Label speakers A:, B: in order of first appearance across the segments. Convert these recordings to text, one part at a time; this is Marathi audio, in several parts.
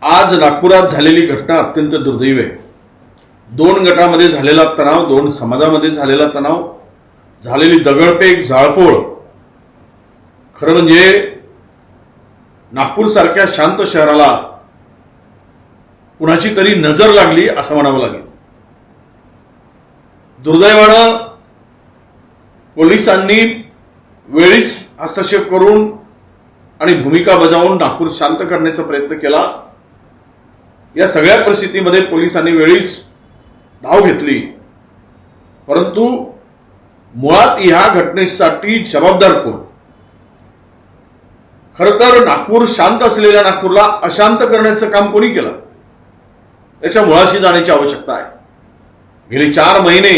A: आज नागपुरात झालेली घटना अत्यंत दुर्दैवी आहे। दोन गटामध्ये झालेला तणाव, दोन समाजामध्ये झालेला तणाव, झालेली दगडफेक, जाळपोळ, खरं म्हणजे नागपूर सारख्या शांत शहराला कुणाची तरी नजर लागली असं म्हणावं लागेल। दुर्दैवानं पोलिसांनी वेळीच हस्तक्षेप करून आणि भूमिका बजावून नागपूर शांत करण्याचा प्रयत्न केला। या सगळ्या परिस्थितीमध्ये पोलिसांनी वेळीच धाव घेतली, परंतु मुळात ह्या घटनेसाठी जबाबदार कोण? खरं तर नागपूर शांत असलेल्या नागपूरला अशांत करण्याचं काम कोणी केलं याच्या मुळाशी जाण्याची आवश्यकता आहे। गेली 4 महिने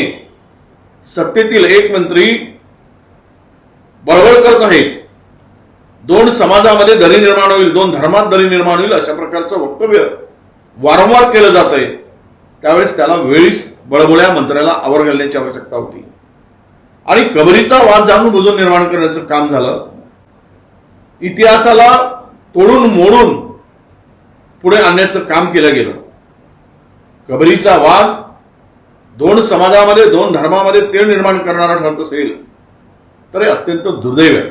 A: सत्तेतील एक मंत्री बळबळ करत आहेत, दोन समाजामध्ये दरी निर्माण होईल, दोन धर्मात दरी निर्माण होईल अशा प्रकारचं वक्तव्य वारंवार केलं जात आहे। त्यावेळेस त्याला वेळीच बळबळ्या मंत्र्याला आवर घालण्याची आवश्यकता होती आणि कबरीचा वाद जाणून बुजून निर्माण करण्याचं काम झालं। इतिहासाला तोडून मोडून पुढे आणण्याचं काम केलं गेलं। कबरीचा वाद दोन समाजामध्ये, दोन धर्मामध्ये तेढ निर्माण करणारा ठरत असेल तर हे अत्यंत दुर्दैव आहे।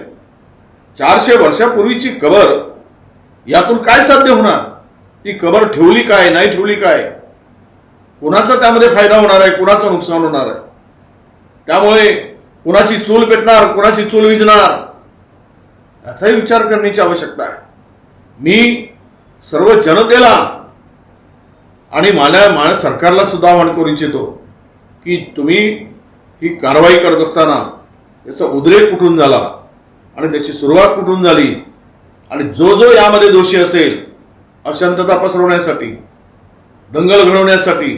A: 400 वर्षापूर्वीची कबर, यातून काय साध्य होणार? ती कबर ठेवली काय, नाही ठेवली काय, कुणाचा त्यामध्ये फायदा होणार आहे, कुणाचं नुकसान होणार आहे? त्यामुळे कुणाची चूल पेटणार, कुणाची चूल विझणार याचाही विचार करण्याची आवश्यकता आहे। मी सर्व जनतेला आणि माझ्या सरकारला सुद्धा आवाहन करू इच्छितो की तुम्ही ही कारवाई करत असताना याचा उद्रेक कुठून झाला आणि त्याची सुरुवात कुठून झाली आणि जो यामध्ये दोषी असेल, अशांतता पसरवण्यासाठी, दंगल घडवण्यासाठी,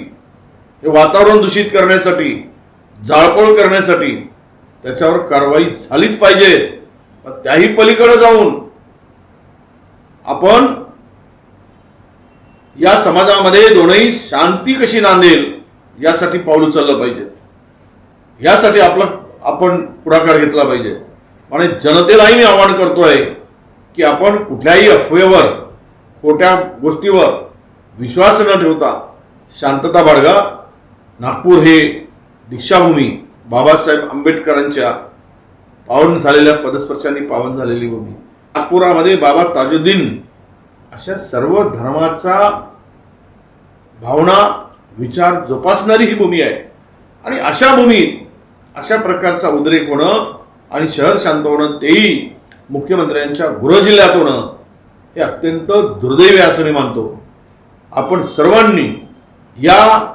A: हे वातावरण दूषित करण्यासाठी, जाळपोळ करण्यासाठी त्याच्यावर कारवाई झालीच पाहिजे। त्याही पलीकडे जाऊन आपण या समाजामध्ये दोनही शांती कशी नांदेल यासाठी पाऊल उचललं पाहिजे, यासाठी आपण पुढाकार घेतला पाहिजे। आणि जनतेलाही मी आवाहन करतोय की आपण कुठल्याही अफवेवर, खोट्या गोष्टीवर विश्वास न ठेवता शांतता बाळगा। नागपूर हे दीक्षाभूमी, बाबासाहेब आंबेडकरांच्या पावन झालेल्या पदस्पर्शांनी पावन झालेली भूमी, नागपुरामध्ये बाबा ताजुद्दीन अशा सर्व धर्माचा भावना, विचार जोपासणारी ही भूमी आहे आणि अशा भूमीत अशा प्रकारचा उद्रेक होणं आणि शहर शांत होणं, तेही मुख्यमंत्र्यांच्या गृह जिल्ह्यात होणं, हे अत्यंत दुर्दैवी असं मी मानतो। आपण सर्वांनी या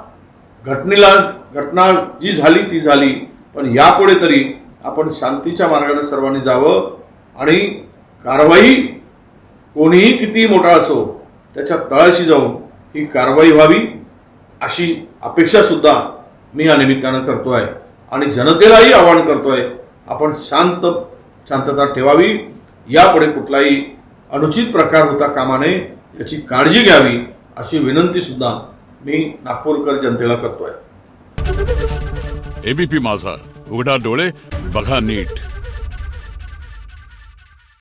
A: घटना जी झाली ती झाली, पण यापुढे तरी आपण शांतीच्या मार्गाने सर्वांनी जावं आणि कारवाई कोणीही किती मोठा असो त्याच्या तळाशी जाऊन ही कारवाई व्हावी अशी अपेक्षा सुद्धा मी या निमित्तानं करतोय आणि जनतेलाही आवाहन करतोय, आपण शांतता ठेवावी, यापुढे कुठलाही अनुचित प्रकार होता कामा नये याची काळजी घ्यावी अशी विनंती सुद्धा मी नागपूरकर जनतेला करतोय।
B: एबीपी माझा, उघडा डोळे बघा नीट।